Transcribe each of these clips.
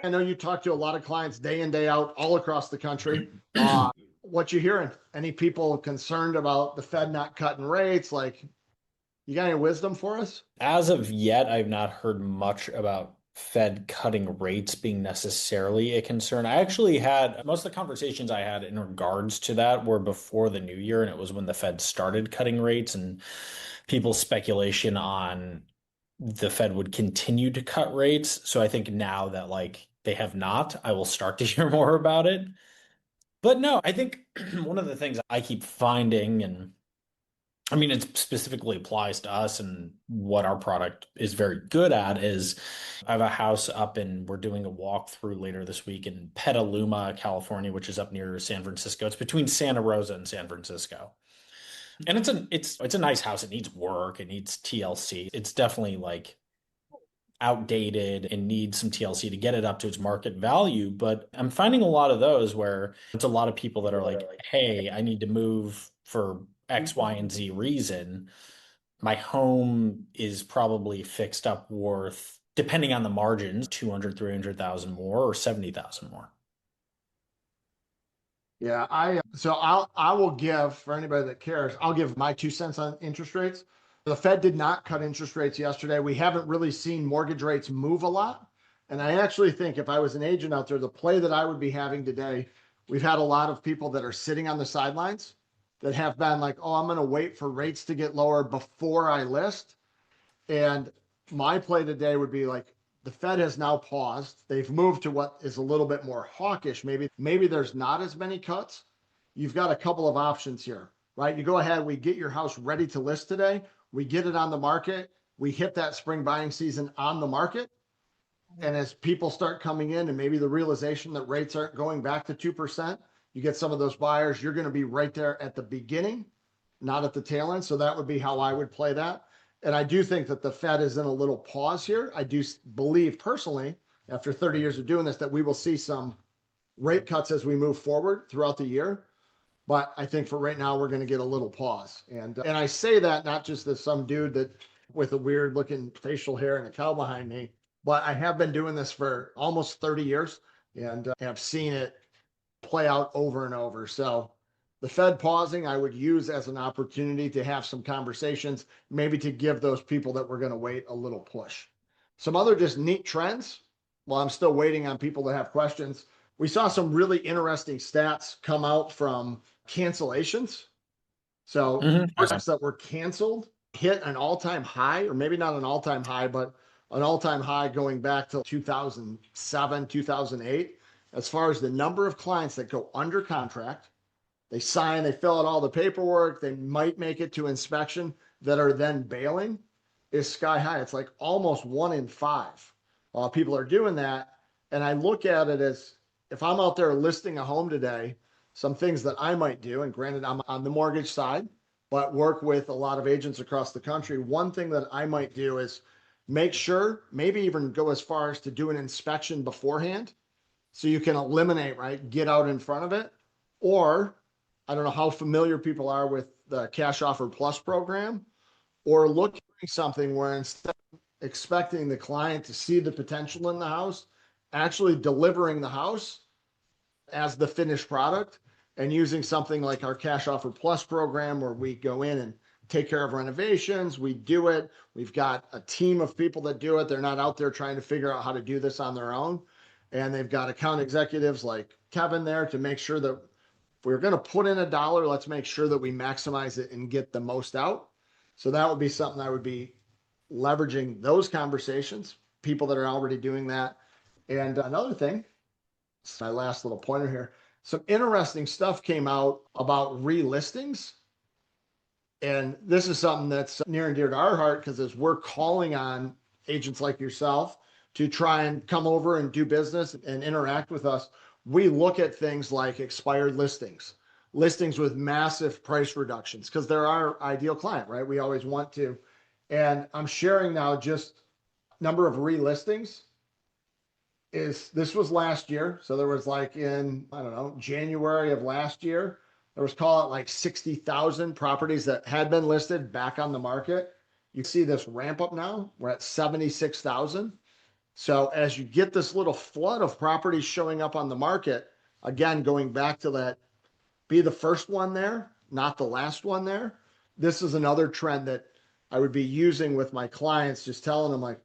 I know you talk to a lot of clients day in, day out, all across the country. What you hearing? Any people concerned about the Fed not cutting rates? Like, you got any wisdom for us? As of yet, I've not heard much about Fed cutting rates being necessarily a concern. I actually had most of the conversations I had in regards to that were before the new year, and it was when the Fed started cutting rates and people's speculation on the Fed would continue to cut rates. So I think now that they have not, I will start to hear more about it. But no, I think one of the things I keep finding, and I mean, it specifically applies to us and what our product is very good at is I have a house up and we're doing a walkthrough later this week in Petaluma, California, which is up near San Francisco. It's between Santa Rosa and San Francisco. And it's a nice house. It needs work. It needs TLC. It's definitely outdated and needs some TLC to get it up to its market value. But I'm finding a lot of those where it's a lot of people that are like, hey, I need to move for X, Y, and Z reason. My home is probably fixed up worth, depending on the margins, 200, 300,000 more or 70,000 more. Yeah, I will give for anybody that cares, I'll give my 2 cents on interest rates. The Fed did not cut interest rates yesterday. We haven't really seen mortgage rates move a lot. And I actually think if I was an agent out there, the play that I would be having today, we've had a lot of people that are sitting on the sidelines that have been like, oh, I'm going to wait for rates to get lower before I list. And my play today would be like the Fed has now paused. They've moved to what is a little bit more hawkish. Maybe there's not as many cuts. You've got a couple of options here, right? You go ahead, we get your house ready to list today. We get it on the market. We hit that spring buying season on the market. And as people start coming in and maybe the realization that rates aren't going back to 2%, you get some of those buyers, you're going to be right there at the beginning, not at the tail end. So that would be how I would play that. And I do think that the Fed is in a little pause here. I do believe personally, after 30 years of doing this, that we will see some rate cuts as we move forward throughout the year. But I think for right now, we're going to get a little pause. And I say that not just as some dude that with a weird looking facial hair and a cow behind me, but I have been doing this for almost 30 years and have seen it play out over and over. So the Fed pausing, I would use as an opportunity to have some conversations, maybe to give those people that were going to wait a little push. Some other just neat trends. While I'm still waiting on people to have questions, we saw some really interesting stats come out from cancellations. So Okay. projects that were canceled hit an all-time high, or maybe not an all-time high, but an all-time high going back to 2007, 2008, as far as the number of clients that go under contract. They sign, they fill out all the paperwork, they might make it to inspection that are then bailing is sky high. It's like almost 1 in 5 people are doing that. And I look at it as if I'm out there listing a home today, some things that I might do, and granted, I'm on the mortgage side, but work with a lot of agents across the country. One thing that I might do is make sure, maybe even go as far as to do an inspection beforehand so you can eliminate, right? Get out in front of it. Or I don't know how familiar people are with the Cash Offer Plus program, or looking at something where instead of expecting the client to see the potential in the house, actually delivering the house as the finished product and using something like our Cash Offer Plus program where we go in and take care of renovations. We do it. We've got a team of people that do it. They're not out there trying to figure out how to do this on their own. And they've got account executives like Kevin there to make sure that if we're going to put in a dollar, let's make sure that we maximize it and get the most out. So that would be something I would be leveraging those conversations, people that are already doing that. And another thing, my last little pointer here, some interesting stuff came out about relistings. And this is something that's near and dear to our heart because as we're calling on agents like yourself to try and come over and do business and interact with us, we look at things like expired listings, listings with massive price reductions because they're our ideal client, right? We always want to. And I'm sharing now just number of relistings is this was last year. So there was like in, I don't know, January of last year, there was call it like 60,000 properties that had been listed back on the market. You see this ramp up now. We're at 76,000. So as you get this little flood of properties showing up on the market, again, going back to that, be the first one there, not the last one there. This is another trend that I would be using with my clients, just telling them like,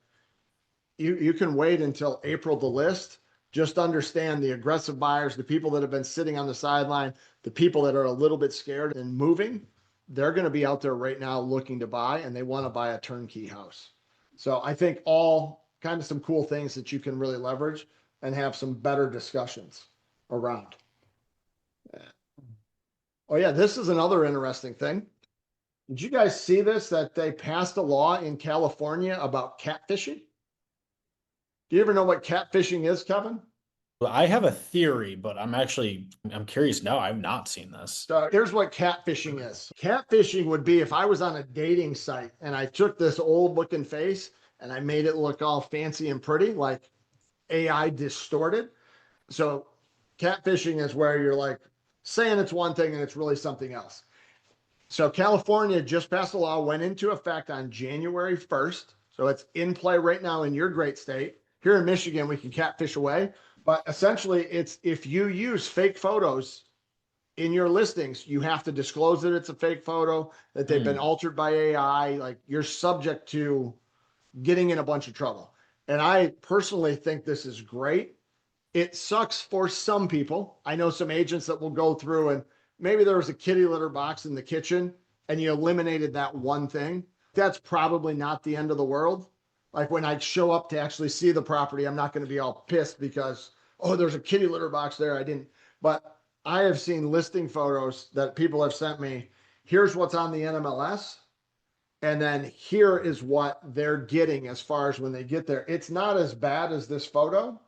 you can wait until April to list. Just understand the aggressive buyers, the people that have been sitting on the sideline, the people that are a little bit scared and moving, they're going to be out there right now looking to buy, and they want to buy a turnkey house. So I think all kind of some cool things that you can really leverage and have some better discussions around. Oh yeah, this is another interesting thing. Did you guys see this, that they passed a law in California about catfishing? Do you ever know what catfishing is, Kevin? I have a theory, but I'm curious. No, I've not seen this. So here's what catfishing is. Catfishing would be if I was on a dating site and I took this old looking face and I made it look all fancy and pretty, like AI distorted. So catfishing is where you're like saying it's one thing and it's really something else. So California just passed a law, went into effect on January 1st. So it's in play right now in your great state. Here in Michigan, we can catfish away. But essentially, it's if you use fake photos in your listings, you have to disclose that it's a fake photo, that they've been altered by AI. Like you're subject to getting in a bunch of trouble. And I personally think this is great. It sucks for some people. I know some agents that will go through and maybe there was a kitty litter box in the kitchen and you eliminated that one thing. That's probably not the end of the world. Like when I show up to actually see the property, I'm not going to be all pissed because, oh, there's a kitty litter box there. I didn't. But I have seen listing photos that people have sent me. Here's what's on the NMLS. And then here is what they're getting as far as when they get there. It's not as bad as this photo,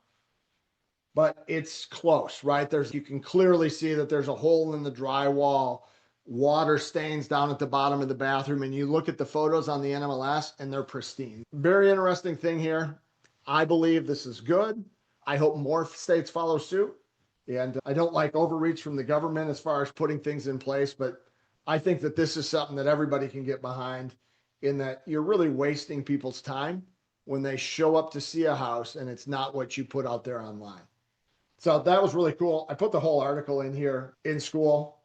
but it's close, right? You can clearly see that there's a hole in the drywall, water stains down at the bottom of the bathroom, and you look at the photos on the NMLS and they're pristine. Very interesting thing here. I believe this is good. I hope more states follow suit. And I don't like overreach from the government as far as putting things in place, but I think that this is something that everybody can get behind, in that you're really wasting people's time when they show up to see a house and it's not what you put out there online. So that was really cool. I put the whole article in here in school.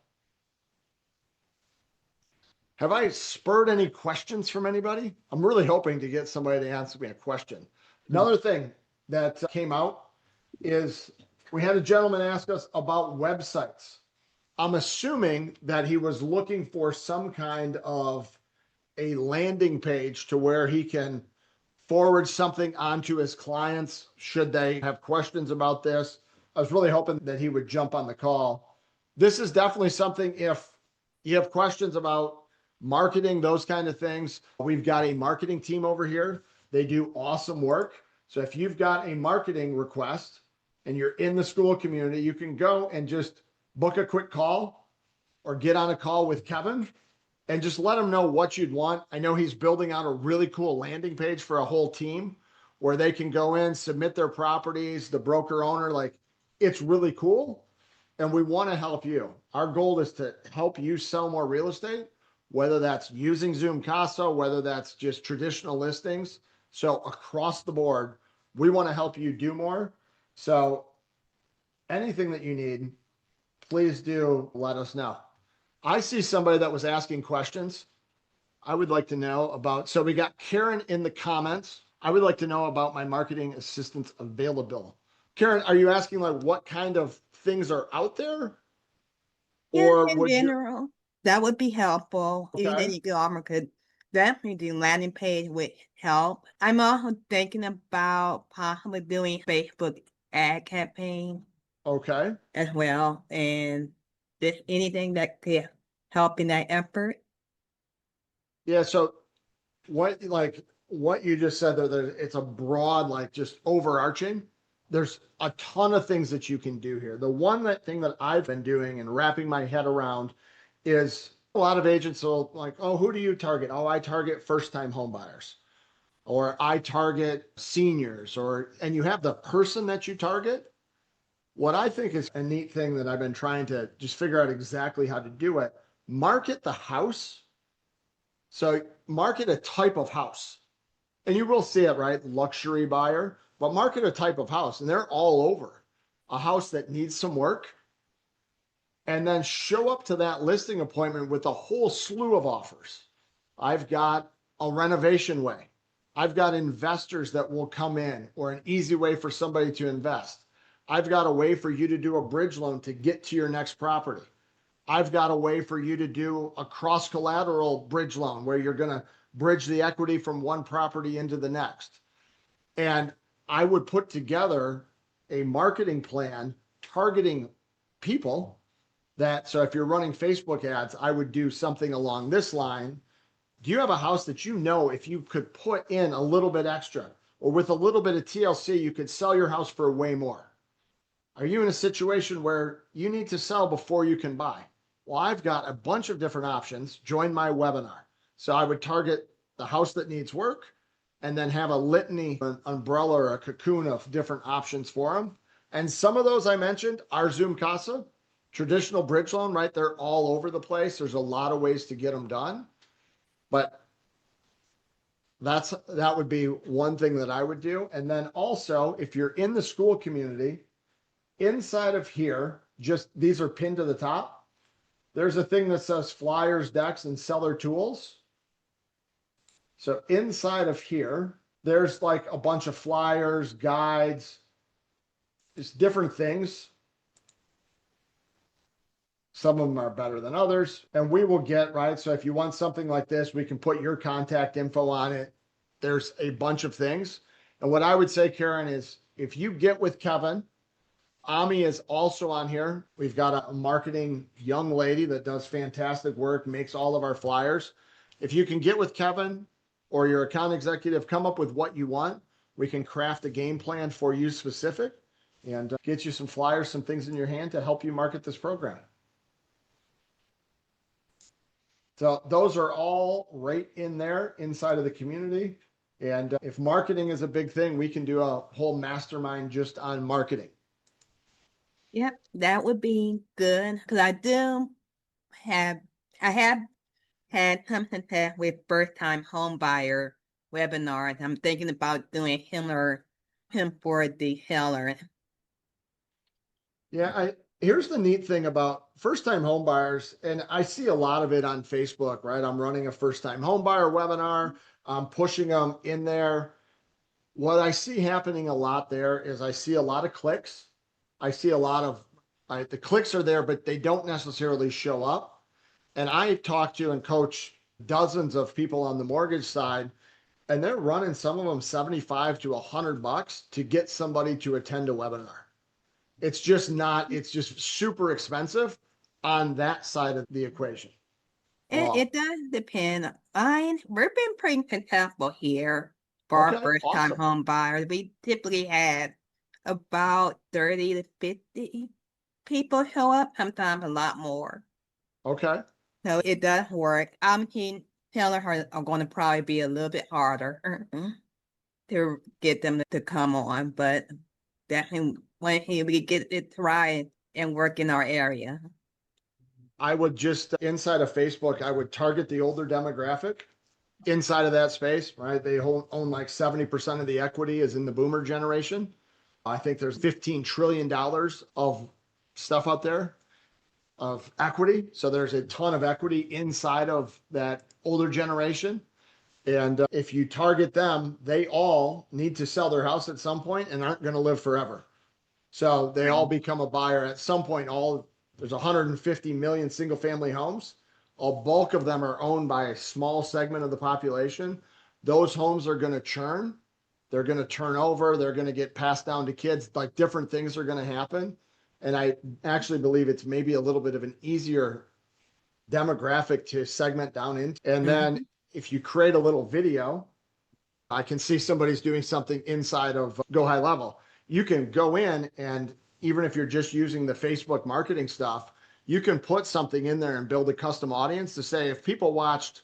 Have I spurred any questions from anybody? I'm really hoping to get somebody to answer me a question. Another thing that came out is we had a gentleman ask us about websites. I'm assuming that he was looking for some kind of a landing page to where he can forward something onto his clients should they have questions about this. I was really hoping that he would jump on the call. This is definitely something, if you have questions about marketing, those kind of things, we've got a marketing team over here. They do awesome work. So if you've got a marketing request and you're in the school community, you can go and just book a quick call or get on a call with Kevin and just let him know what you'd want. I know he's building out a really cool landing page for a whole team where they can go in, submit their properties, the broker owner, like it's really cool. And we want to help you. Our goal is to help you sell more real estate, whether that's using Zoom Casa, whether that's just traditional listings. So across the board, we want to help you do more. So anything that you need, please do let us know. I see somebody that was asking questions. I would like to know about, so we got Karen in the comments. I would like to know about my marketing assistance available. Karen, are you asking like what kind of things are out there? Yeah, in general, that would be helpful. Okay. Even if you could definitely do landing page with help. I'm also thinking about possibly doing Facebook ad campaign Okay. as well, and just anything that could help in that effort. Yeah. So what you just said there, it's a broad, like just overarching. There's a ton of things that you can do here. The thing that I've been doing and wrapping my head around is a lot of agents will like, oh, who do you target? Oh, I target first-time home buyers, or I target seniors, and you have the person that you target. What I think is a neat thing that I've been trying to just figure out exactly how to do it, market the house. So market a type of house. And you will see it, right? Luxury buyer. but market a type of house, and they're all over. A house that needs some work, and then show up to that listing appointment with a whole slew of offers. I've got a renovation way. I've got investors that will come in, or an easy way for somebody to invest. I've got a way for you to do a bridge loan to get to your next property. I've got a way for you to do a cross collateral bridge loan where you're going to bridge the equity from one property into the next. And I would put together a marketing plan targeting people that, so if you're running Facebook ads, I would do something along this line. Do you have a house that you know if you could put in a little bit extra, or with a little bit of TLC, you could sell your house for way more? Are you in a situation where you need to sell before you can buy? Well, I've got a bunch of different options. Join my webinar. So I would target the house that needs work, and then have a litany, an umbrella or a cocoon of different options for them. And some of those I mentioned are Zoom Casa, traditional bridge loan, right? They're all over the place. There's a lot of ways to get them done. But that would be one thing that I would do. And then also, if you're in the school community, inside of here, just these are pinned to the top. There's a thing that says flyers, decks, and seller tools. So inside of here, there's like a bunch of flyers, guides, just different things. Some of them are better than others, and we will get, right? So if you want something like this, we can put your contact info on it. There's a bunch of things. And what I would say, Karen, is if you get with Kevin, Ami is also on here. We've got a marketing young lady that does fantastic work, makes all of our flyers. If you can get with Kevin or your account executive, come up with what you want. We can craft a game plan for you specific and get you some flyers, some things in your hand to help you market this program. So those are all right in there inside of the community. And if marketing is a big thing, we can do a whole mastermind just on marketing. Yep, that would be good, because I have had something with first time home buyer webinars. I'm thinking about doing him for the seller. Yeah, here's the neat thing about first-time home buyers, and I see a lot of it on Facebook, right? I'm running a first-time home buyer webinar. I'm pushing them in there. What I see happening a lot there is I see a lot of clicks. I see a lot of, the clicks are there, but they don't necessarily show up. And I talk to and coach dozens of people on the mortgage side, and they're running some of them 75 to $100 to get somebody to attend a webinar. It's just super expensive on that side of the equation. It does depend. We've been pretty successful here for our first time home buyers. We typically had about 30 to 50 people show up, sometimes a lot more. Okay. So it does work. Sellers are going to probably be a little bit harder to get them to come on, but definitely when we get it right and work in our area. I would just, inside of Facebook, I would target the older demographic inside of that space, right? They own like 70% of the equity is in the boomer generation. I think there's $15 trillion of stuff out there of equity. So there's a ton of equity inside of that older generation. And if you target them, they all need to sell their house at some point and aren't going to live forever. So they all become a buyer at some point. There's 150 million single family homes. A bulk of them are owned by a small segment of the population. Those homes are going to churn. They're going to turn over. They're going to get passed down to kids. Like different things are going to happen. And I actually believe it's maybe a little bit of an easier demographic to segment down into. And then if you create a little video, I can see somebody's doing something inside of Go High Level. You can go in, and even if you're just using the Facebook marketing stuff, you can put something in there and build a custom audience to say, if people watched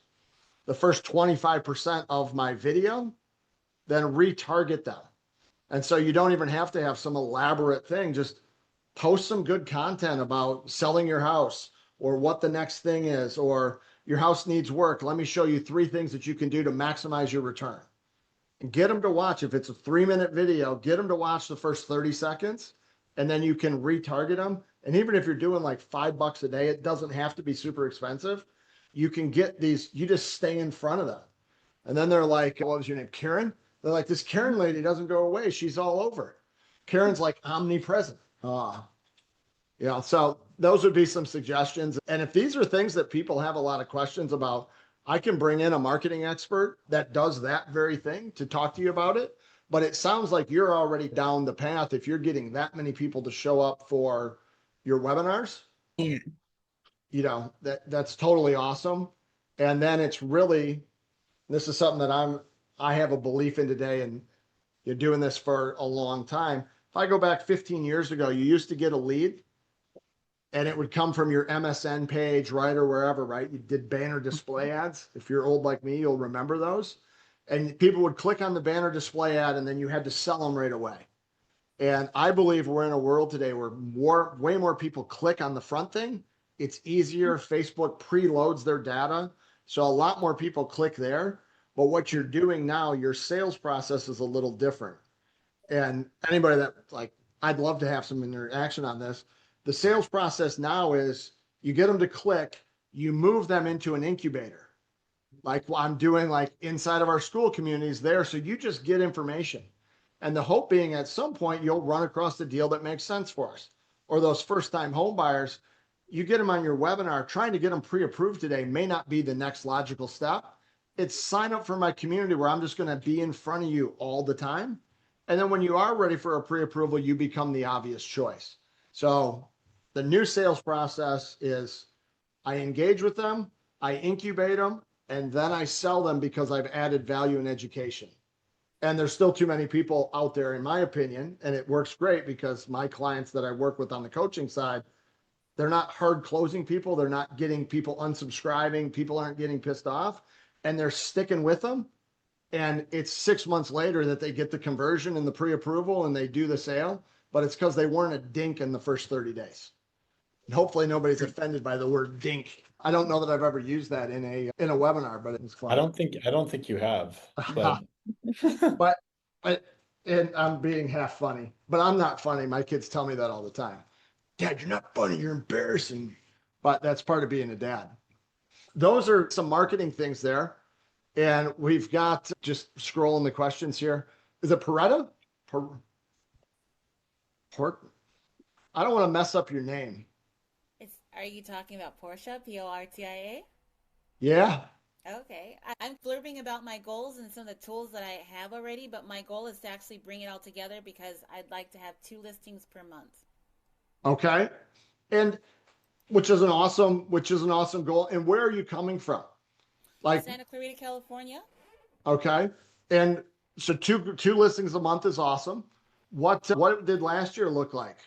the first 25% of my video, then retarget them. And so you don't even have to have some elaborate thing. Just post some good content about selling your house or what the next thing is, or your house needs work. Let me show you 3 things that you can do to maximize your return. Get them to watch. If it's a 3-minute video, get them to watch the first 30 seconds, and then you can retarget them. And even if you're doing like $5 a day, it doesn't have to be super expensive. You can get these, you just stay in front of them. And then they're like, what was your name? Karen? They're like, this Karen lady doesn't go away. She's all over. Karen's like omnipresent. So those would be some suggestions. And if these are things that people have a lot of questions about, I can bring in a marketing expert that does that very thing to talk to you about it. But it sounds like you're already down the path if you're getting that many people to show up for your webinars. Yeah. That's totally awesome. And then it's really, this is something that I have a belief in today, and you're doing this for a long time. If I go back 15 years ago, you used to get a lead and it would come from your MSN page, right? Or wherever, right? You did banner display ads. If you're old like me, you'll remember those. And people would click on the banner display ad and then you had to sell them right away. And I believe we're in a world today where way more people click on the front thing. It's easier. Facebook preloads their data. So a lot more people click there. But what you're doing now, your sales process is a little different. And anybody that I'd love to have some interaction on this. The sales process now is you get them to click, you move them into an incubator. Like I'm doing inside of our school communities there. So you just get information. And the hope being at some point you'll run across the deal that makes sense for us. Or those first-time home buyers, you get them on your webinar. Trying to get them pre-approved today may not be the next logical step. It's sign up for my community where I'm just going to be in front of you all the time. And then when you are ready for a pre-approval, you become the obvious choice. So the new sales process is I engage with them, I incubate them, and then I sell them because I've added value in education. And there's still too many people out there, in my opinion, and it works great because my clients that I work with on the coaching side, they're not hard closing people. They're not getting people unsubscribing. People aren't getting pissed off, and they're sticking with them. And it's 6 months later that they get the conversion and the pre-approval and they do the sale, but it's because they weren't a dink in the first 30 days. And hopefully nobody's offended by the word dink. I don't know that I've ever used that in a webinar, but it's fun. I don't think you have, but and I'm being half funny, but I'm not funny. My kids tell me that all the time. Dad, you're not funny. You're embarrassing. But that's part of being a dad. Those are some marketing things there. And we've got, just scrolling the questions here. Is it Poretta? I don't want to mess up your name. Are you talking about Portia, Portia? Yeah. Okay. I'm blurbing about my goals and some of the tools that I have already, but my goal is to actually bring it all together because I'd like to have 2 listings per month. Okay. And which is an awesome goal. And where are you coming from? Santa Clarita, California. Okay. And so two listings a month is awesome. What did last year look like?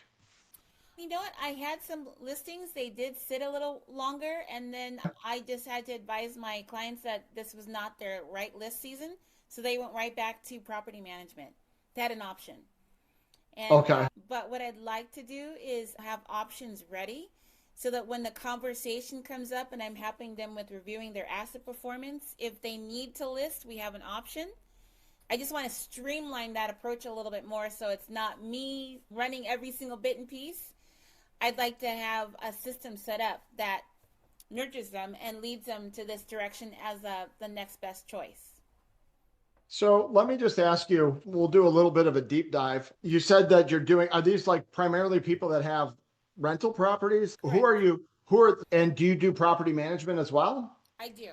You know what? I had some listings. They did sit a little longer, and then I just had to advise my clients that this was not their right list season, so they went right back to property management. They had an option. And, okay. But what I'd like to do is have options ready so that when the conversation comes up and I'm helping them with reviewing their asset performance, if they need to list, we have an option. I just want to streamline that approach a little bit more so it's not me running every single bit and piece. I'd like to have a system set up that nurtures them and leads them to this direction as the next best choice. So let me just ask you, we'll do a little bit of a deep dive. You said that are these primarily people that have rental properties? Correct. And do you do property management as well? I do.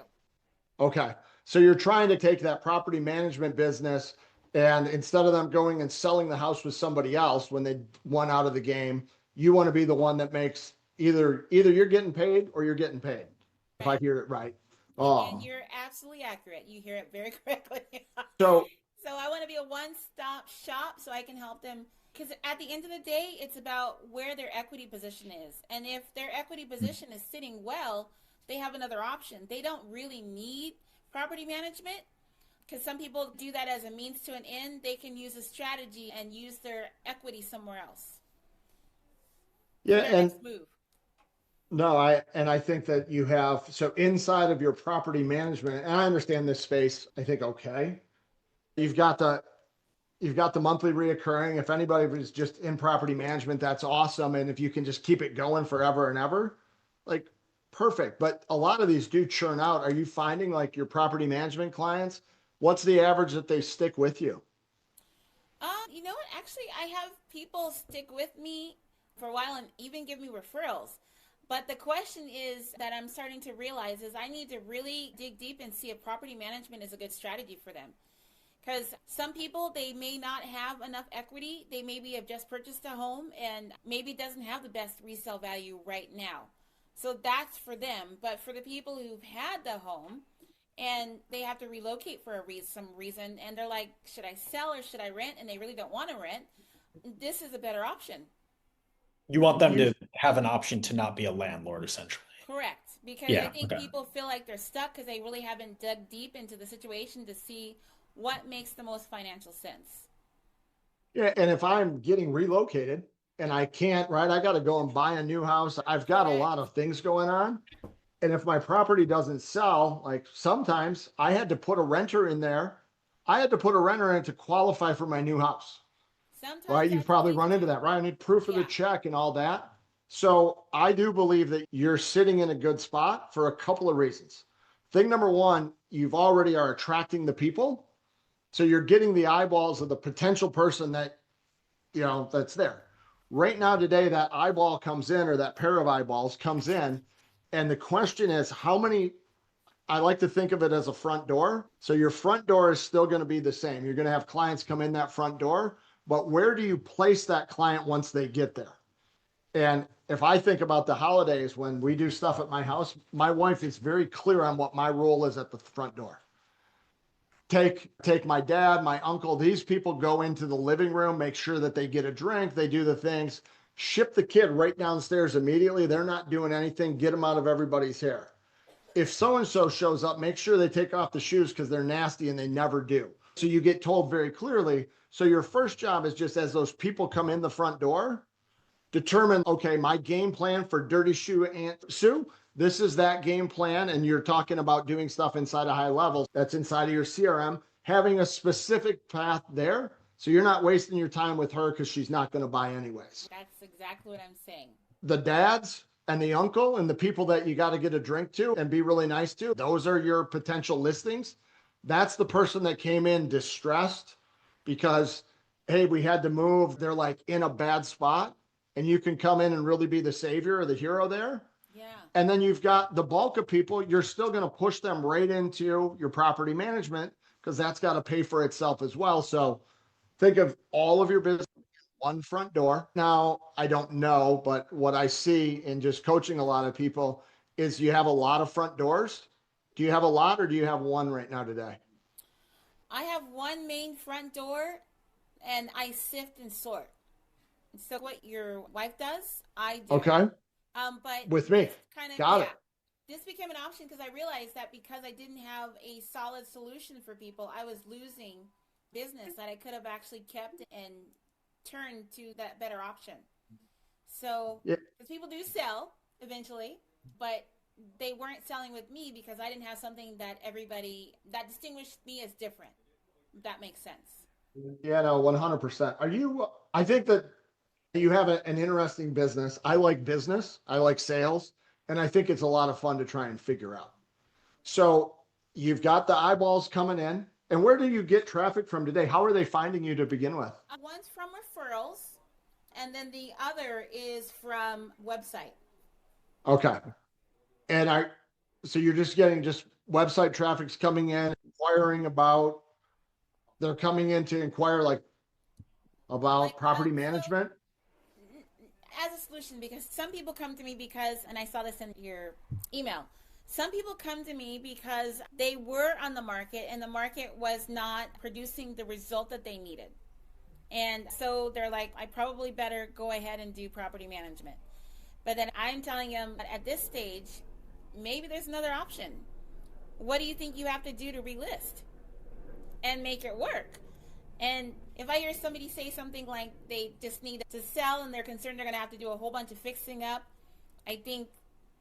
Okay. So you're trying to take that property management business and instead of them going and selling the house with somebody else when they won out of the game, you want to be the one that makes either you're getting paid or you're getting paid. Right. If I hear it right. And you're absolutely accurate. You hear it very correctly. So I want to be a one-stop shop so I can help them. Because at the end of the day, it's about where their equity position is. And if their equity position is sitting well, they have another option. They don't really need property management because some people do that as a means to an end. They can use a strategy and use their equity somewhere else. Yeah, and no, I think that you have, so inside of your property management, and I understand this space, I think, okay. You've got the monthly reoccurring. If anybody was just in property management, that's awesome. And if you can just keep it going forever and ever, like perfect. But a lot of these do churn out. Are you finding like your property management clients? What's the average that they stick with you? You know what? Actually, I have people stick with me for a while and even give me referrals. But the question is that I'm starting to realize is I need to really dig deep and see if property management is a good strategy for them. Because some people, they may not have enough equity. They maybe have just purchased a home and maybe doesn't have the best resale value right now. So that's for them. But for the people who've had the home and they have to relocate for some reason, and they're like, should I sell or should I rent? And they really don't want to rent. This is a better option. You want them to have an option to not be a landlord, essentially. Correct. Because I think people feel like they're stuck because they really haven't dug deep into the situation to see what makes the most financial sense. Yeah. And if I'm getting relocated and I can't, right, I got to go and buy a new house. I've got a lot of things going on. And if my property doesn't sell, like sometimes I had to put a renter in there. I had to put a renter in to qualify for my new house. Sometimes right? You've probably run into that, right? I need proof of the check and all that. So I do believe that you're sitting in a good spot for a couple of reasons. Thing number one, you've already are attracting the people. So you're getting the eyeballs of the potential person that, that's there. Right now, today, that eyeball comes in, or that pair of eyeballs comes in. And the question is, how many, I like to think of it as a front door. So your front door is still going to be the same. You're going to have clients come in that front door, but where do you place that client once they get there? And if I think about the holidays, when we do stuff at my house, my wife is very clear on what my role is at the front door. Take my dad, my uncle, these people go into the living room, make sure that they get a drink, they do the things, ship the kid right downstairs immediately. They're not doing anything, get them out of everybody's hair. If so-and-so shows up, make sure they take off the shoes because they're nasty and they never do. So you get told very clearly. So your first job is just as those people come in the front door, determine, okay, my game plan for Dirty Shoe Aunt Sue, this is that game plan. And you're talking about doing stuff inside of high levels. That's inside of your CRM, having a specific path there. So you're not wasting your time with her because she's not going to buy anyways. That's exactly what I'm saying. The dads and the uncle and the people that you got to get a drink to and be really nice to, those are your potential listings. That's the person that came in distressed because, hey, we had to move. They're like in a bad spot. And you can come in and really be the savior or the hero there. Yeah. And then you've got the bulk of people, you're still going to push them right into your property management because that's got to pay for itself as well. So think of all of your business one front door. Now, I don't know, but what I see in just coaching a lot of people is you have a lot of front doors. Do you have a lot or do you have one right now today? I have one main front door and I sift and sort. So what your wife does, I do. Okay. But with me, got it. This became an option because I realized that because I didn't have a solid solution for people, I was losing business that I could have actually kept and turned to that better option. So because people do sell eventually, but they weren't selling with me because I didn't have something that that distinguished me as different. If that makes sense. Yeah, no, 100%. I think that you have an interesting business. I like business. I like sales. And I think it's a lot of fun to try and figure out. So you've got the eyeballs coming in. And where do you get traffic from today? How are they finding you to begin with? One's from referrals. And then the other is from website. Okay. And so you're just getting website traffic's coming in, inquiring about, they're coming in to inquire about property management. As a solution, because some people come to me because, and I saw this in your email, some people come to me because they were on the market and the market was not producing the result that they needed. And so they're like, I probably better go ahead and do property management. But then I'm telling them at this stage, maybe there's another option. What do you think you have to do to relist and make it work? And if I hear somebody say something like they just need to sell and they're concerned they're going to have to do a whole bunch of fixing up, I think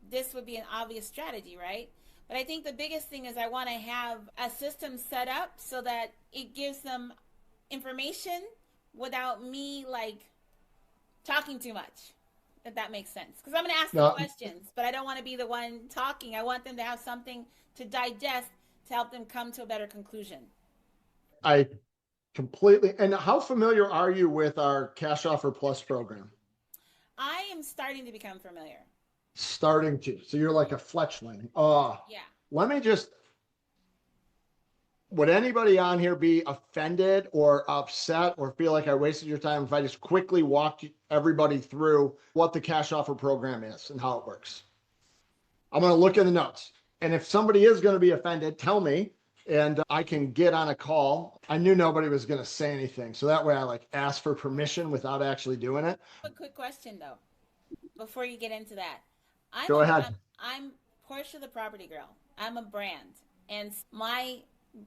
this would be an obvious strategy, right? But I think the biggest thing is I want to have a system set up so that it gives them information without me like talking too much, if that makes sense. Because I'm going to ask them questions, but I don't want to be the one talking. I want them to have something to digest to help them come to a better conclusion. I completely. And how familiar are you with our Cash Offer Plus program? I am starting to become familiar. Starting to. So you're like a fletchling. Yeah. Let me just, would anybody on here be offended or upset or feel like I wasted your time if I just quickly walked everybody through what the cash offer program is and how it works? I'm going to look in the notes. And if somebody is going to be offended, tell me and I can get on a call. I knew nobody was going to say anything. So that way I like ask for permission without actually doing it. A quick question though, before you get into that. Go ahead. I'm Portia the Property Girl. I'm a brand. And my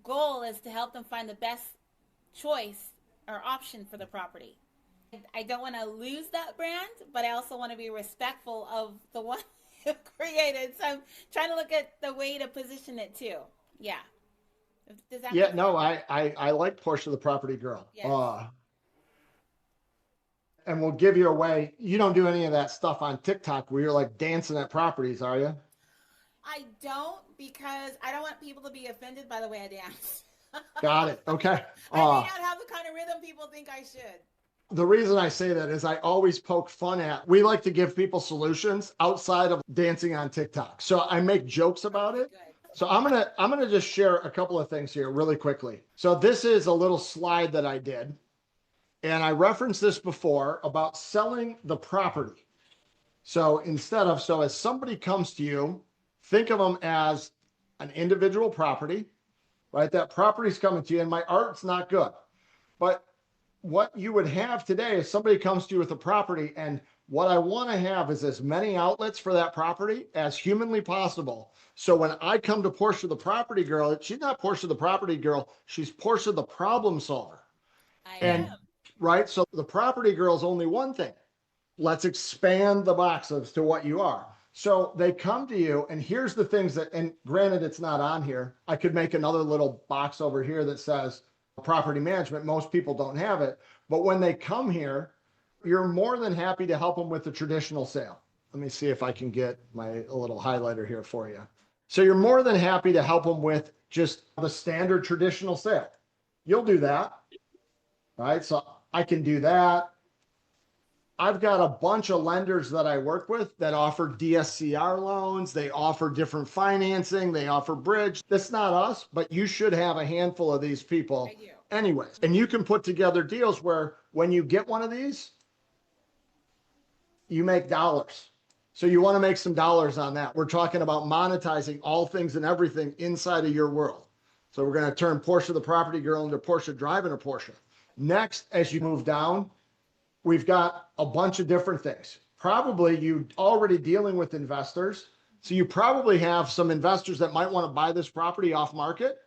goal is to help them find the best choice or option for the property. I don't want to lose that brand, but I also want to be respectful of the one you created. So I'm trying to look at the way to position it too. Yeah. Does that Yeah, no, I like Portia the Property Girl. Yes. And we'll give you away. You don't do any of that stuff on TikTok where you're like dancing at properties, are you? I don't, because I don't want people to be offended by the way I dance. Got it. Okay. I may not have the kind of rhythm people think I should. The reason I say that is I always poke fun at, we like to give people solutions outside of dancing on TikTok. So I make jokes about it. Good. So I'm gonna just share a couple of things here really quickly. So this is a little slide that I did. And I referenced this before about selling the property. So so as somebody comes to you, think of them as an individual property, right? That property's coming to you, and my art's not good. But what you would have today is somebody comes to you with a property, and what I want to have is as many outlets for that property as humanly possible. So when I come to Portia the Property Girl, she's not Portia the Property Girl, she's Portia the Problem Solver. I am. Right? So the Property Girl is only one thing. Let's expand the boxes to what you are. So they come to you, and here's the things that, and granted, it's not on here. I could make another little box over here that says property management. Most people don't have it. But when they come here, you're more than happy to help them with the traditional sale. Let me see if I can get a little highlighter here for you. So you're more than happy to help them with just the standard traditional sale. You'll do that, right? So I can do that. I've got a bunch of lenders that I work with that offer DSCR loans. They offer different financing. They offer bridge. That's not us, but you should have a handful of these people anyways. And you can put together deals where when you get one of these, you make dollars. So you want to make some dollars on that. We're talking about monetizing all things and everything inside of your world. So we're going to turn Portia the Property Girl into Portia driving a Porsche. Next, as you move down, we've got a bunch of different things. Probably you already dealing with investors. So you probably have some investors that might want to buy this property off market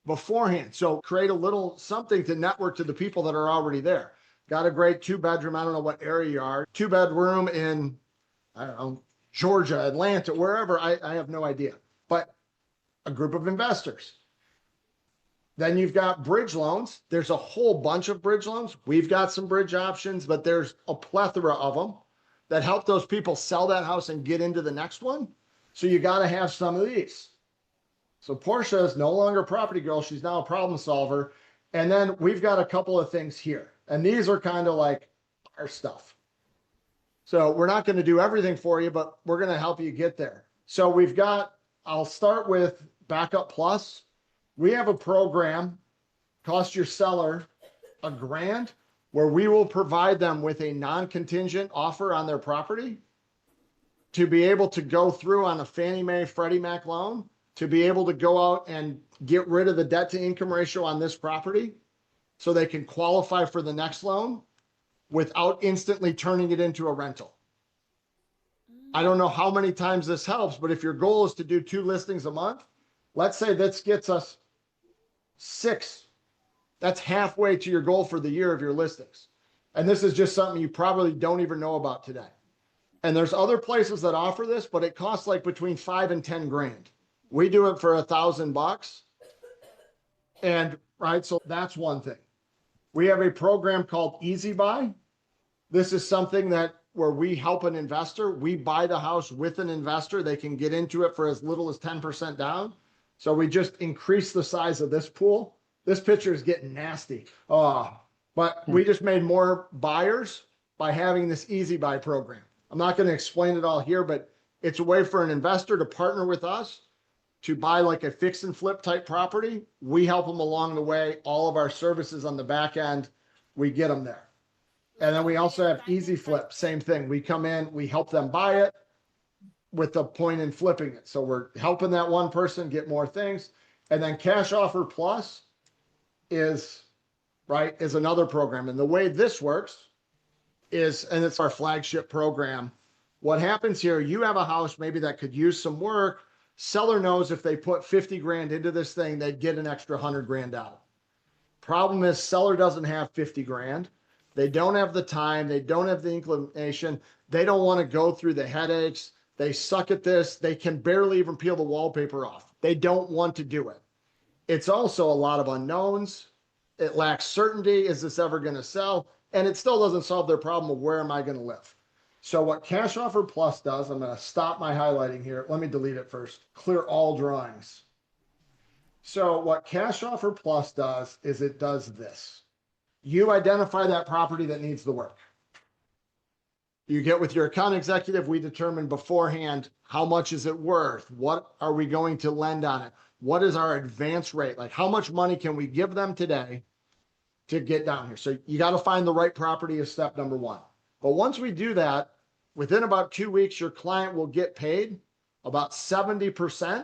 beforehand. So create a little something to network to the people that are already there. Got a great 2-bedroom. I don't know what area you are. 2-bedroom in, I don't know, Georgia, Atlanta, wherever. I have no idea. But a group of investors. Then you've got bridge loans. There's a whole bunch of bridge loans. We've got some bridge options, but there's a plethora of them that help those people sell that house and get into the next one. So you got to have some of these. So Portia is no longer a property girl. She's now a problem solver. And then we've got a couple of things here. And these are kind of like our stuff. So we're not going to do everything for you, but we're going to help you get there. So we've got, I'll start with Backup Plus. We have a program, cost your seller $1,000, where we will provide them with a non-contingent offer on their property to be able to go through on a Fannie Mae, Freddie Mac loan, to be able to go out and get rid of the debt to income ratio on this property so they can qualify for the next loan without instantly turning it into a rental. I don't know how many times this helps, but if your goal is to do 2 listings a month, let's say this gets us 6. That's halfway to your goal for the year of your listings. And this is just something you probably don't even know about today. And there's other places that offer this, but it costs like between $5 and $10 grand. We do it for $1,000. And right, so that's one thing. We have a program called Easy Buy. This is something that where we help an investor. We buy the house with an investor. They can get into it for as little as 10% down. So we just increase the size of this pool. This picture is getting nasty. But we just made more buyers by having this Easy Buy program. I'm not going to explain it all here, but it's a way for an investor to partner with us to buy like a fix and flip type property. We help them along the way. All of our services on the back end, we get them there. And then we also have Easy Flip, same thing. We come in, we help them buy it with the point in flipping it. So we're helping that one person get more things. And then Cash Offer Plus is another program. And the way this works is, and it's our flagship program. What happens here, you have a house maybe that could use some work. Seller knows if they put 50 grand into this thing, they'd get an extra 100 grand out. Problem is, seller doesn't have 50 grand. They don't have the time. They don't have the inclination. They don't want to go through the headaches. They suck at this. They can barely even peel the wallpaper off. They don't want to do it. It's also a lot of unknowns. It lacks certainty. Is this ever going to sell? And it still doesn't solve their problem of where am I going to live? So what Cash Offer Plus does, I'm going to stop my highlighting here. Let me delete it first. Clear all drawings. So what Cash Offer Plus does is it does this. You identify that property that needs the work. You get with your account executive. We determine beforehand, how much is it worth? What are we going to lend on it? What is our advance rate? Like, how much money can we give them today to get down here? So you got to find the right property as step number one. But once we do that, within about 2 weeks, your client will get paid about 70%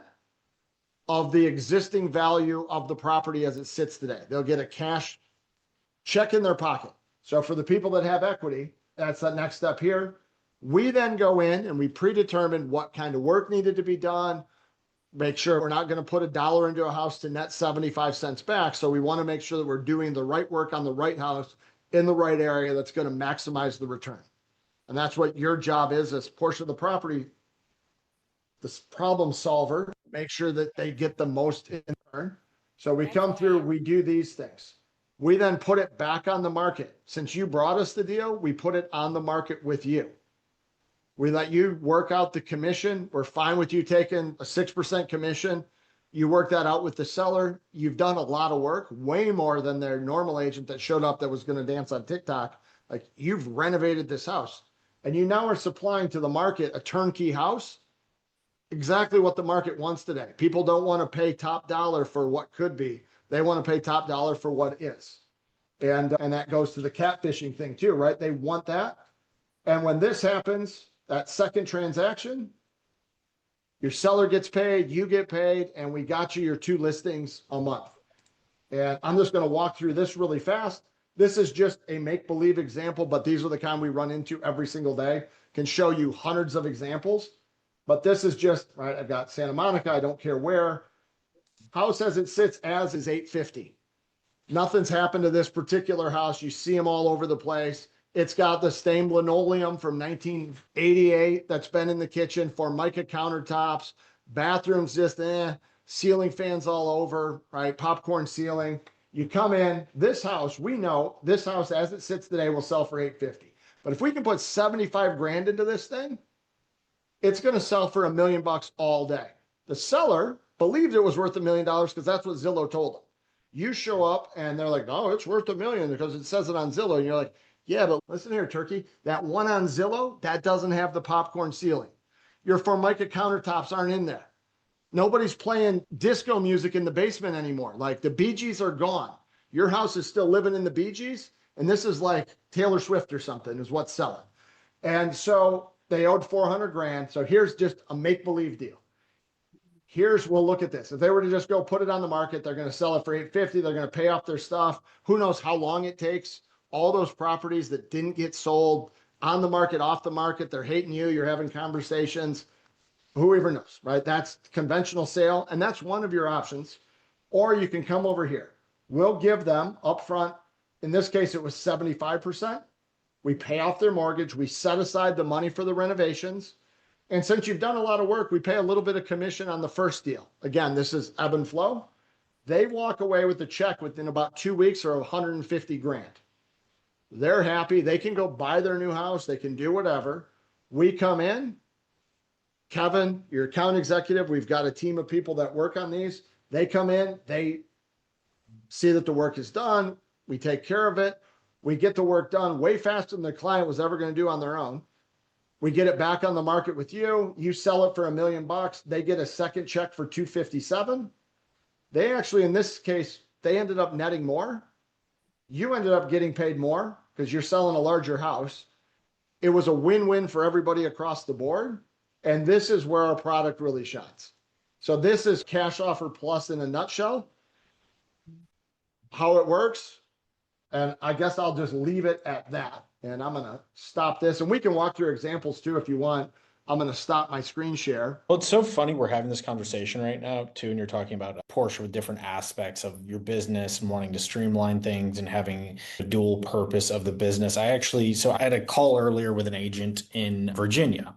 of the existing value of the property as it sits today. They'll get a cash check in their pocket. So for the people that have equity, that's the next step here. We then go in and we predetermine what kind of work needed to be done. Make sure we're not going to put $1 into a house to net 75 cents back. So we want to make sure that we're doing the right work on the right house in the right area that's going to maximize the return. And that's what your job is as Portia the Property, this problem solver. Make sure that they get the most in return. So we come through, we do these things. We then put it back on the market. Since you brought us the deal, we put it on the market with you. We let you work out the commission. We're fine with you taking a 6% commission. You work that out with the seller. You've done a lot of work, way more than their normal agent that showed up that was going to dance on TikTok. Like, you've renovated this house and you now are supplying to the market a turnkey house. Exactly what the market wants today. People don't want to pay top dollar for what could be. They want to pay top dollar for what is. And that goes to the catfishing thing too, right? They want that. And when this happens, that second transaction, your seller gets paid, you get paid, and we got you your 2 listings a month. And I'm just going to walk through this really fast. This is just a make-believe example, but these are the kind we run into every single day. Can show you hundreds of examples, but this is just, right, I've got Santa Monica, I don't care where. House as it sits as is 850. Nothing's happened to this particular house. You see them all over the place. It's got the stained linoleum from 1988 that's been in the kitchen, Formica countertops, bathrooms just ceiling fans all over, right? Popcorn ceiling. You come in, this house, we know this house as it sits today will sell for 850. But if we can put 75 grand into this thing, it's going to sell for $1 million all day. The seller believed it was worth $1 million because that's what Zillow told them. You show up and they're like, oh, it's worth $1 million because it says it on Zillow. And you're like, yeah, but listen here, Turkey, that one on Zillow, that doesn't have the popcorn ceiling. Your Formica countertops aren't in there. Nobody's playing disco music in the basement anymore. Like, the Bee Gees are gone. Your house is still living in the Bee Gees. And this is like Taylor Swift or something is what's selling. And so they owed 400 grand. So here's just a make-believe deal. We'll look at this. If they were to just go put it on the market, they're going to sell it for 850. They're going to pay off their stuff. Who knows how long it takes? All those properties that didn't get sold on the market, off the market, they're hating you. You're having conversations. Whoever knows, right? That's conventional sale. And that's one of your options. Or you can come over here. We'll give them upfront. In this case, it was 75%. We pay off their mortgage. We set aside the money for the renovations. And since you've done a lot of work, we pay a little bit of commission on the first deal. Again, this is ebb and flow. They walk away with the check within about 2 weeks or 150 grand. They're happy. They can go buy their new house. They can do whatever. We come in, Kevin, your account executive, we've got a team of people that work on these. They come in, they see that the work is done. We take care of it. We get the work done way faster than the client was ever going to do on their own. We get it back on the market with you. You sell it for $1 million. They get a second check for 257. They actually, in this case, they ended up netting more. You ended up getting paid more because you're selling a larger house. It was a win-win for everybody across the board. And this is where our product really shines. So this is Cash Offer Plus in a nutshell, how it works. And I guess I'll just leave it at that. And I'm going to stop this. And we can walk through examples too if you want. I'm going to stop my screen share. Well, it's so funny we're having this conversation right now too, and you're talking about Portia with different aspects of your business and wanting to streamline things and having a dual purpose of the business. So I had a call earlier with an agent in Virginia.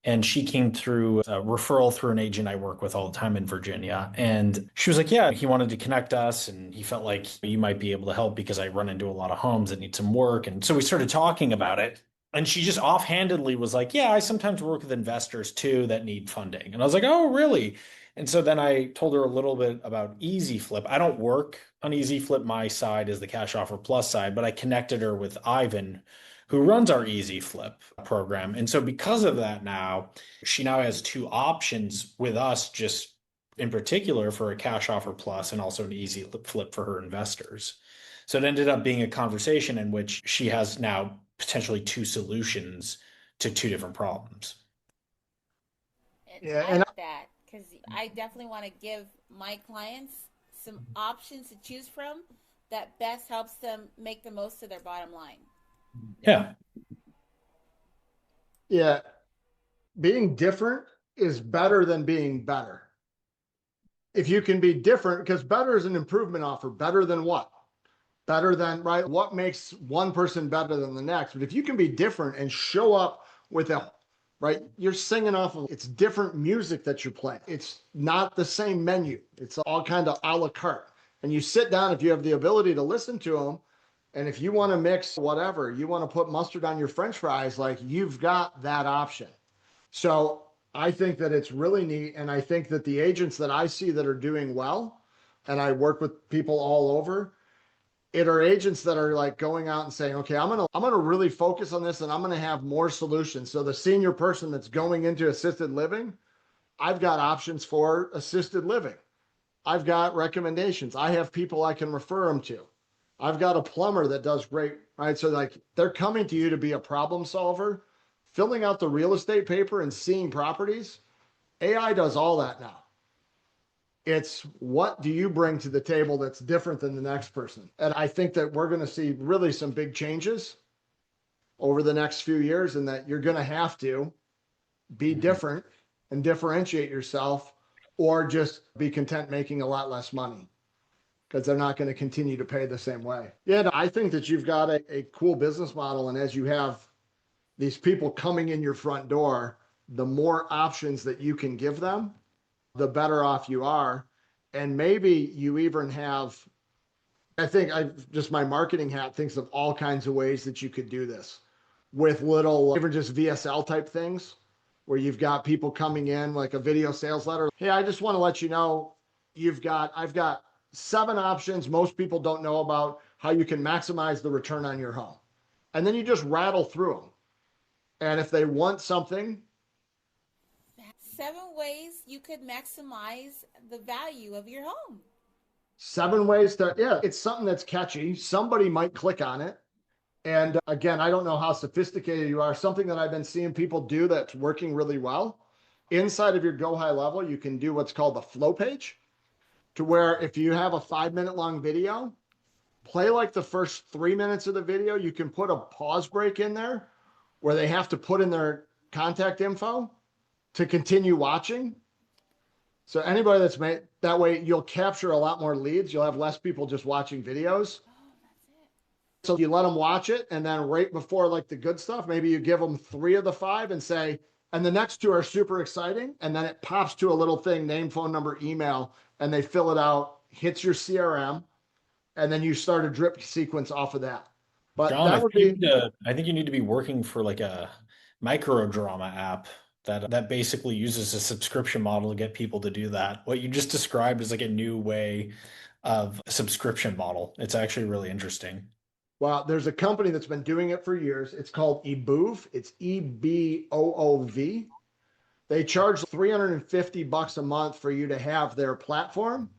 And she came through a referral through an agent I work with all the time in Virginia. And she was like, yeah, he wanted to connect us and he felt like you might be able to help because I run into a lot of homes that need some work. And so we started talking about it. And she just offhandedly was like, yeah, I sometimes work with investors too that need funding. And I was like, oh, really? And so then I told her a little bit about Easy Flip. I don't work on Easy Flip. My side is the Cash Offer Plus side, but I connected her with Ivan, who runs our Easy Flip program. And so because of that now, she now has two options with us, just in particular for a Cash Offer Plus and also an Easy Flip for her investors. So it ended up being a conversation in which she has now potentially two solutions to two different problems. Yeah, I and like that because I definitely want to give my clients some options to choose from that best helps them make the most of their bottom line. Yeah. Yeah. Being different is better than being better. If you can be different, because better is an improvement offer. Better than what? Better than, right? What makes one person better than the next? But if you can be different and show up with a, right? You're singing off of, it's different music that you're playing. It's not the same menu. It's all kind of a la carte. And you sit down, if you have the ability to listen to them, and if you want to mix whatever, you want to put mustard on your French fries, like you've got that option. So I think that it's really neat. And I think that the agents that I see that are doing well, and I work with people all over, it are agents that are like going out and saying, okay, I'm gonna really focus on this and I'm gonna have more solutions. So the senior person that's going into assisted living, I've got options for assisted living. I've got recommendations. I have people I can refer them to. I've got a plumber that does great, right? So like they're coming to you to be a problem solver, filling out the real estate paper and seeing properties. AI does all that now. It's what do you bring to the table that's different than the next person? And I think that we're going to see really some big changes over the next few years, and that you're going to have to be different and differentiate yourself, or just be content making a lot less money because they're not going to continue to pay the same way. Yeah, I think that you've got a cool business model. And as you have these people coming in your front door, the more options that you can give them, the better off you are. And maybe you even have, I think just my marketing hat thinks of all kinds of ways that you could do this with little, even just VSL type things where you've got people coming in like a video sales letter. Hey, I just want to let you know, I've got 7 options most people don't know about how you can maximize the return on your home. And then you just rattle through them. And if they want something, 7 ways you could maximize the value of your home. 7 ways to, yeah, it's something that's catchy. Somebody might click on it. And again, I don't know how sophisticated you are. Something that I've been seeing people do that's working really well. Inside of your Go High level, you can do what's called the flow page, to where if you have a 5-minute long video, play like the first 3 minutes of the video. You can put a pause break in there where they have to put in their contact info to continue watching. So anybody that's made that way, you'll capture a lot more leads. You'll have less people just watching videos. Oh, that's it. So you let them watch it. And then right before like the good stuff, maybe you give them 3 of the 5 and say, And the next two are super exciting. And then it pops to a little thing, name, phone number, email, and they fill it out, hits your CRM, and then you start a drip sequence off of that. But John, that would be, I think you need to be working for like a micro drama app that basically uses a subscription model to get people to do that. What you just described is like a new way of a subscription model. It's actually really interesting. well, there's a company that's been doing it for years. It's called eBoov. It's EBOOV. They charge $350 a month for you to have their platform.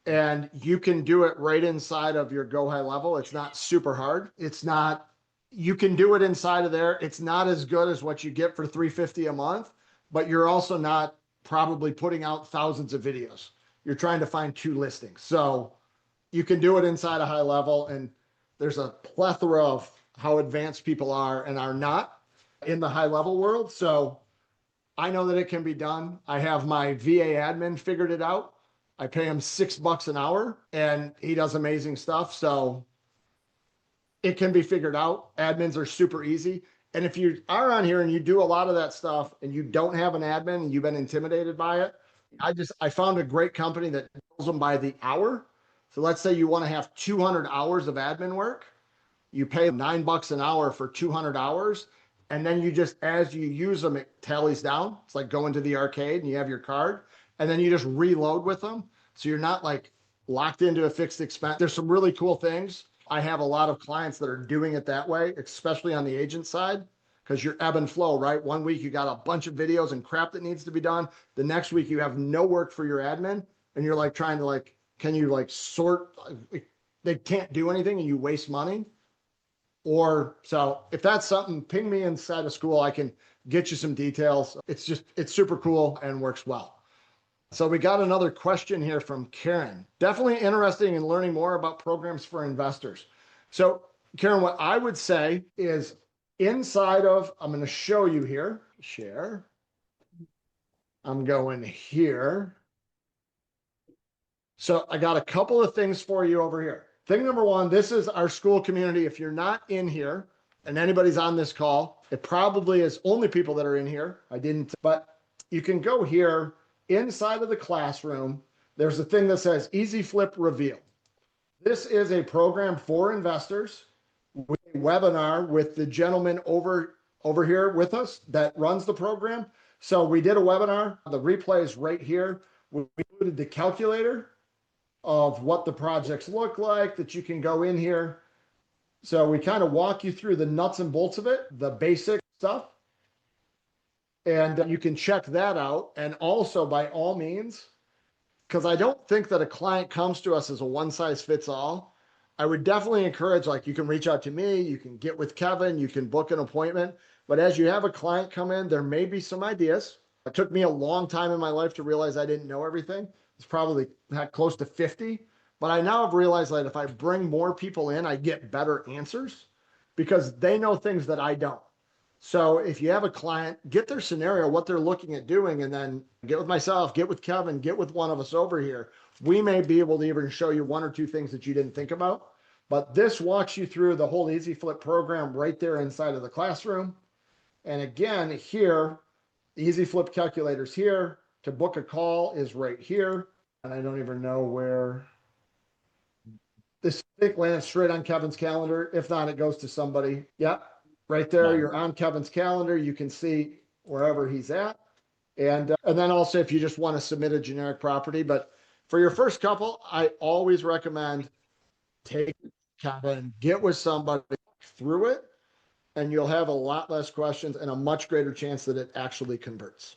And you can do it right inside of your Go High Level. It's not super hard. It's not, you can do it inside of there. It's not as good as what you get for $350 a month, but you're also not probably putting out thousands of videos. You're trying to find 2 listings. So you can do it inside a High Level, and there's a plethora of how advanced people are and are not in the High Level world. So I know that it can be done. I have my VA admin figured it out. I pay him $6 an hour and he does amazing stuff. So it can be figured out. Admins are super easy. And if you are on here and you do a lot of that stuff and you don't have an admin and you've been intimidated by it, I found a great company that bills them by the hour. So let's say you want to have 200 hours of admin work. You pay $9 an hour for 200 hours. And then you just, as you use them, it tallies down. It's like going to the arcade and you have your card and then you just reload with them. So you're not like locked into a fixed expense. There's some really cool things. I have a lot of clients that are doing it that way, especially on the agent side, because you're ebb and flow, right? One week you got a bunch of videos and crap that needs to be done. The next week you have no work for your admin and you're like trying to like, can you like sort, they can't do anything and you waste money. Or so if that's something, ping me inside of school. I can get you some details. It's super cool and works well. So we got another question here from Karen. Definitely interested in learning more about programs for investors. So Karen, what I would say is inside of, I'm going to show you here, share. I'm going here. So I got a couple of things for you over here. Thing number one, this is our school community. If you're not in here and anybody's on this call, it probably is only people that are in here. But you can go here inside of the classroom. There's a thing that says Easy Flip Reveal. This is a program for investors with a webinar with the gentleman over here with us that runs the program. So we did a webinar. The replay is right here. We included the calculator of what the projects look like that you can go in here. So we kind of walk you through the nuts and bolts of it, the basic stuff. And you can check that out. And also by all means, because I don't think that a client comes to us as a one size fits all. I would definitely encourage, like you can reach out to me, you can get with Kevin, you can book an appointment. But as you have a client come in, there may be some ideas. It took me a long time in my life to realize I didn't know everything. It's probably close to 50. But I now have realized that if I bring more people in, I get better answers because they know things that I don't. So if you have a client, get their scenario, what they're looking at doing, and then get with myself, get with Kevin, get with one of us over here. We may be able to even show you 1 or 2 things that you didn't think about. But this walks you through the whole Easy Flip program right there inside of the classroom. And again, here, the Easy Flip calculator's here. To book a call is right here. And I don't even know where this thing lands straight on Kevin's calendar. If not, it goes to somebody. Yep. Right there, you're on Kevin's calendar. You can see wherever he's at. And then also if you just want to submit a generic property. But for your first couple, I always recommend take Kevin, get with somebody through it, and you'll have a lot less questions and a much greater chance that it actually converts.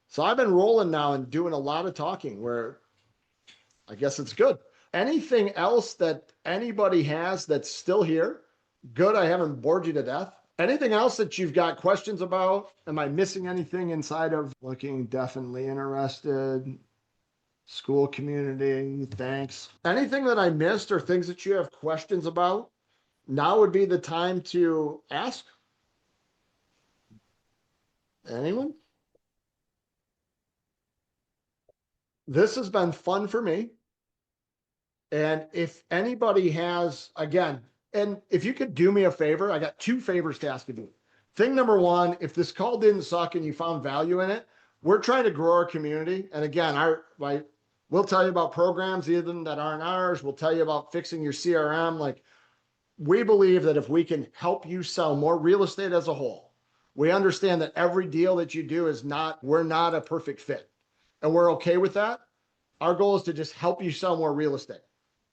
So I've been rolling now and doing a lot of talking where I guess it's good. Anything else that anybody has that's still here? Good, I haven't bored you to death. Anything else that you've got questions about? Am I missing anything inside of looking definitely interested? School community, thanks. Anything that I missed or things that you have questions about? Now would be the time to ask. Anyone? This has been fun for me. And if anybody has, again, and if you could do me a favor, I got 2 favors to ask of you. thing number one, if this call didn't suck and you found value in it, we're trying to grow our community. And again, we'll tell you about programs even that aren't ours. We'll tell you about fixing your CRM. Like, we believe that if we can help you sell more real estate as a whole, we understand that every deal that you do we're not a perfect fit. And we're okay with that. Our goal is to just help you sell more real estate.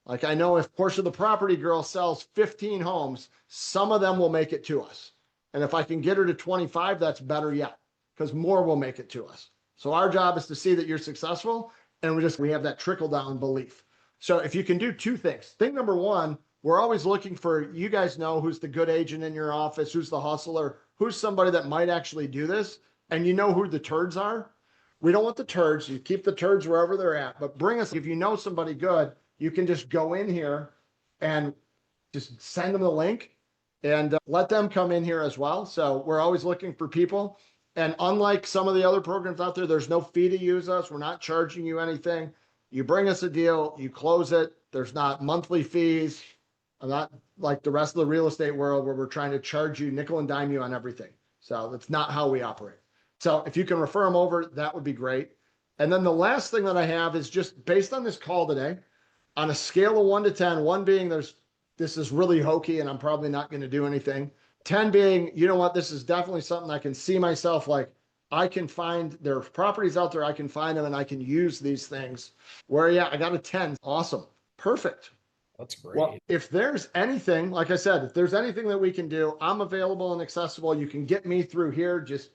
Like, I know if Portia the Property Girl sells 15 homes, some of them will make it to us. And if I can get her to 25, that's better yet, because more will make it to us. So our job is to see that you're successful, and we have that trickle down belief. So if you can do two things. Thing number one, we're always looking for, you guys know who's the good agent in your office, who's the hustler, who's somebody that might actually do this, and you know who the turds are. We don't want the turds. You keep the turds wherever they're at, but bring us, if you know somebody good, you can just go in here and just send them the link and let them come in here as well. So we're always looking for people. And unlike some of the other programs out there, there's no fee to use us. We're not charging you anything. You bring us a deal, you close it. There's not monthly fees. I'm not like the rest of the real estate world where we're trying to charge you nickel and dime you on everything. So that's not how we operate. So if you can refer them over, that would be great. And then the last thing that I have is just based on this call today, on a scale of 1 to 10, 1 being this is really hokey and I'm probably not going to do anything. 10 being, you know what, this is definitely something I can see myself, like I can find, there are properties out there, I can find them and I can use these things. Where, yeah, I got a 10. Awesome. Perfect. That's great. Well, if there's anything, like I said, if there's anything that we can do, I'm available and accessible. You can get me through here. Just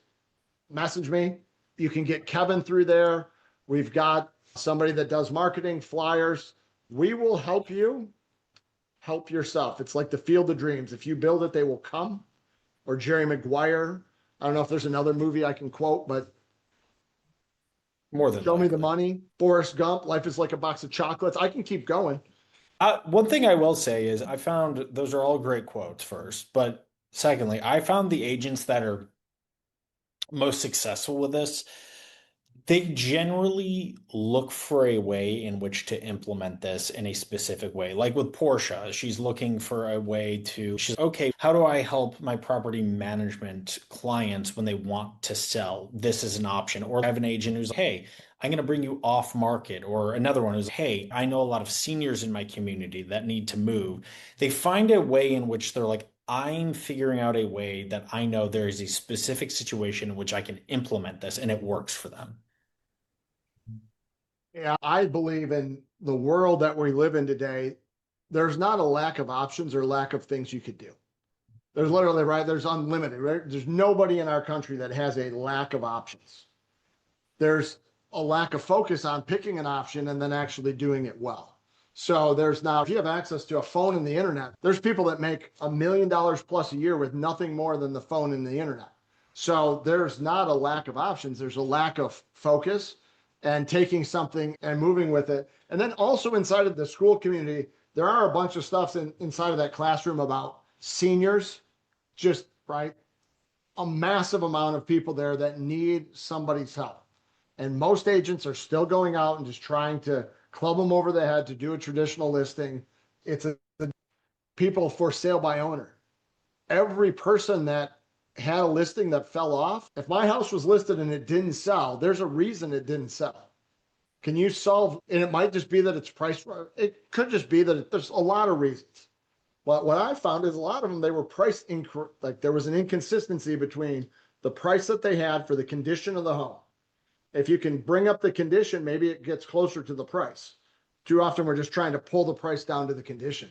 message me. You can get Kevin through there. We've got somebody that does marketing, flyers. We will help you help yourself. It's like the Field of Dreams. If you build it, they will come. Or Jerry Maguire. I don't know if there's another movie I can quote, but more than Show Me the likely. Money, Forrest Gump, Life is Like a Box of Chocolates. I can keep going. One thing I will say is I found those are all great quotes first, but secondly, I found the agents that are most successful with this, they generally look for a way in which to implement this in a specific way. Like with Portia, she's looking for a way she's okay, how do I help my property management clients when they want to sell? This is an option. Or I have an agent who's, hey, I'm going to bring you off market. Or another one who's, hey, I know a lot of seniors in my community that need to move. They find a way in which they're like, I'm figuring out a way that I know there is a specific situation in which I can implement this and it works for them. Yeah, I believe in the world that we live in today, there's not a lack of options or lack of things you could do. There's literally, right? There's unlimited, right? There's nobody in our country that has a lack of options. There's a lack of focus on picking an option and then actually doing it well. So if you have access to a phone and the internet, there's people that make $1 million plus a year with nothing more than the phone and the internet. So there's not a lack of options. There's a lack of focus and taking something and moving with it. And then also inside of the school community, there are a bunch of stuff inside of that classroom about seniors, just right. A massive amount of people there that need somebody's help. And most agents are still going out and just trying to club them over the head to do a traditional listing. It's people for sale by owner. Every person that had a listing that fell off, if my house was listed and it didn't sell, there's a reason it didn't sell. Can you solve, and it might just be that it's priced, it could just be that there's a lot of reasons. But what I found is a lot of them, they were priced incorrect. Like there was an inconsistency between the price that they had for the condition of the home. If you can bring up the condition, maybe it gets closer to the price. Too often we're just trying to pull the price down to the condition.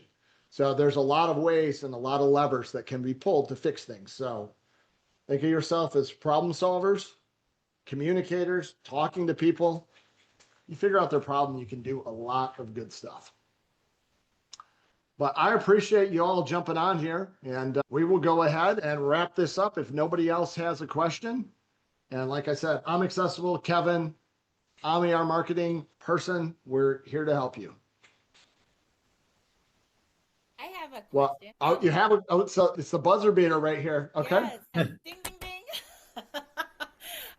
So there's a lot of ways and a lot of levers that can be pulled to fix things. So think of yourself as problem solvers, communicators, talking to people. You figure out their problem, you can do a lot of good stuff. But I appreciate you all jumping on here, and we will go ahead and wrap this up if nobody else has a question. And like I said, I'm accessible. Kevin, Ami, our marketing person, we're here to help you. I have a Well, question. so it's the buzzer beater right here. Okay. Yes. Ding, ding, ding.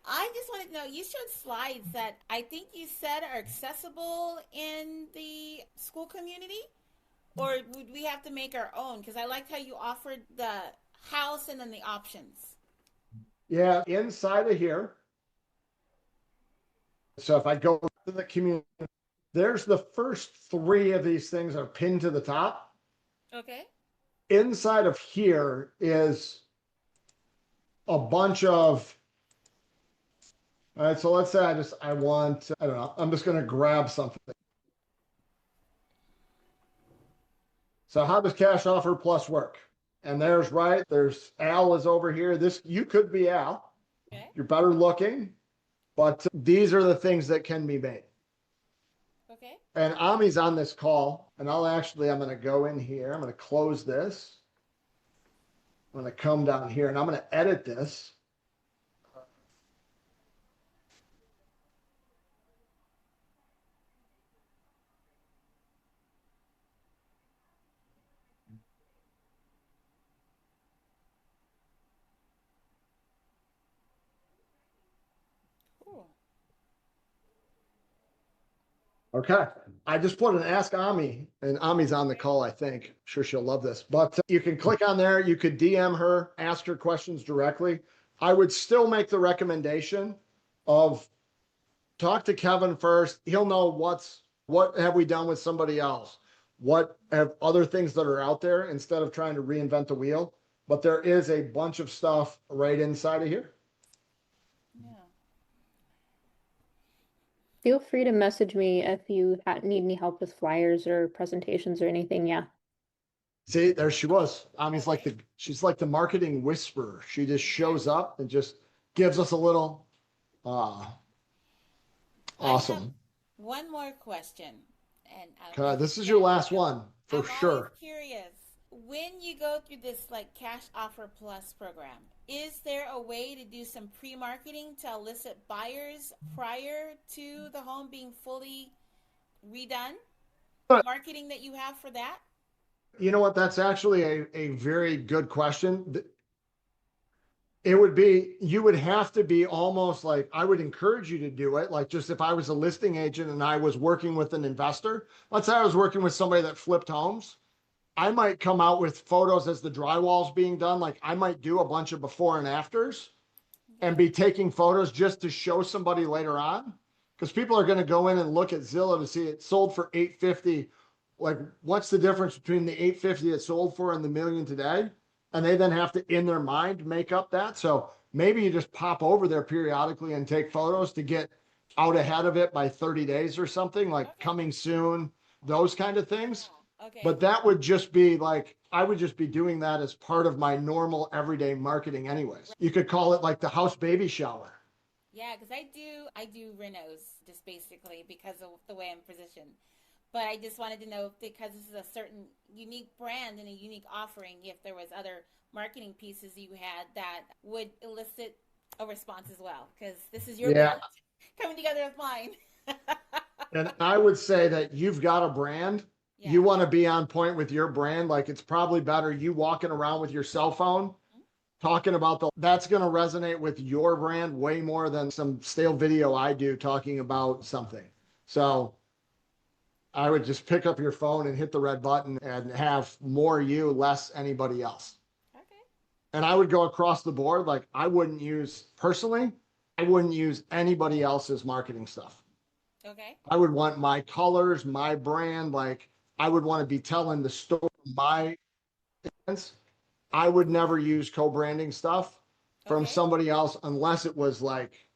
I just wanted to know, you showed slides that I think you said are accessible in the school community, or would we have to make our own? Because I liked how you offered the house and then the options. Yeah, inside of here. So if I go to the community, there's the first three of these things are pinned to the top. Okay. Inside of here is a bunch of, all right, so let's say I don't know, I'm just going to grab something. So how does cash offer plus work? And there's Al is over here. You could be Al. Okay. You're better looking, but these are the things that can be made. Okay. And Ami's on this call, and I'm going to go in here. I'm going to close this. I'm going to come down here, and I'm going to edit this. Cool. Okay. I just put an Ask Ami, and Ami's on the call, I think. Sure, she'll love this. But you can click on there. You could DM her, ask her questions directly. I would still make the recommendation of talk to Kevin first. He'll know what have we done with somebody else? What have other things that are out there instead of trying to reinvent the wheel? But there is a bunch of stuff right inside of here. Yeah. Feel free to message me if you need any help with flyers or presentations or anything. Yeah. See, there she was. Ami's she's like the marketing whisperer. She just shows up and just gives us a little awesome. One more question, and Okay, this is your last one for I'm sure. always curious, when you go through this like Cash Offer Plus program, is there a way to do some pre-marketing to elicit buyers prior to the home being fully redone? Marketing that you have for that? You know what? That's actually a very good question. You would have to be almost like, I would encourage you to do it. Like just if I was a listing agent and I was working with an investor, let's say I was working with somebody that flipped homes, I might come out with photos as the drywall's being done. Like I might do a bunch of before and afters and be taking photos just to show somebody later on. Because people are going to go in and look at Zillow to see it sold for $850. Like, what's the difference between the $850 it sold for and the $1 million today? And they then have to, in their mind, make up that. So maybe you just pop over there periodically and take photos to get out ahead of it by 30 days or something, like coming soon, those kind of things. Okay. But that would just be like, I would just be doing that as part of my normal everyday marketing anyways. You could call it like the house baby shower. Yeah, because I do renos just basically because of the way I'm positioned. But I just wanted to know, because this is a certain unique brand and a unique offering, if there was other marketing pieces you had that would elicit a response as well, because this is your brand coming together with mine. And I would say that you've got a brand. Yeah. You want to be on point with your brand. Like it's probably better you walking around with your cell phone talking about that's going to resonate with your brand way more than some stale video I do talking about something. So I would just pick up your phone and hit the red button and have more you, less anybody else. Okay. And I would go across the board. Like I wouldn't use anybody else's marketing stuff. Okay. I would want my colors, my brand. Like I would want to be telling the story of my events. I would never use co-branding stuff from somebody else unless it was like,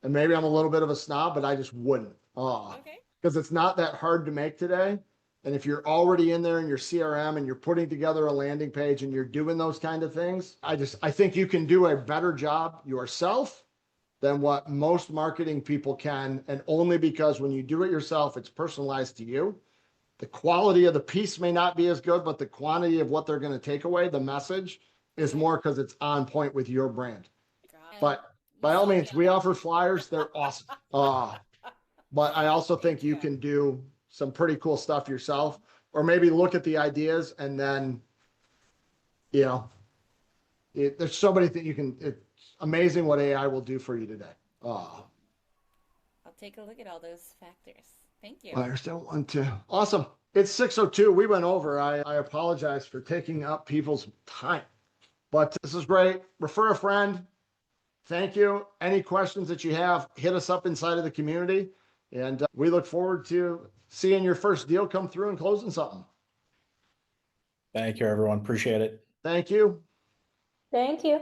and maybe I'm a little bit of a snob, but I just wouldn't. Because it's not that hard to make today. And if you're already in there in your CRM and you're putting together a landing page and you're doing those kind of things, I think you can do a better job yourself than what most marketing people can. And only because when you do it yourself, it's personalized to you. The quality of the piece may not be as good, but the quantity of what they're going to take away, the message, is more because it's on point with your brand. But by all means, we offer flyers. They're awesome. But I also think you can do some pretty cool stuff yourself, or maybe look at the ideas and then, there's so many things it's amazing what AI will do for you today. I'll take a look at all those factors. Thank you. Buyers don't want to. Awesome. It's 6:02. We went over. I apologize for taking up people's time. But this is great. Refer a friend. Thank you. Any questions that you have, hit us up inside of the community. And we look forward to seeing your first deal come through and closing something. Thank you, everyone. Appreciate it. Thank you. Thank you.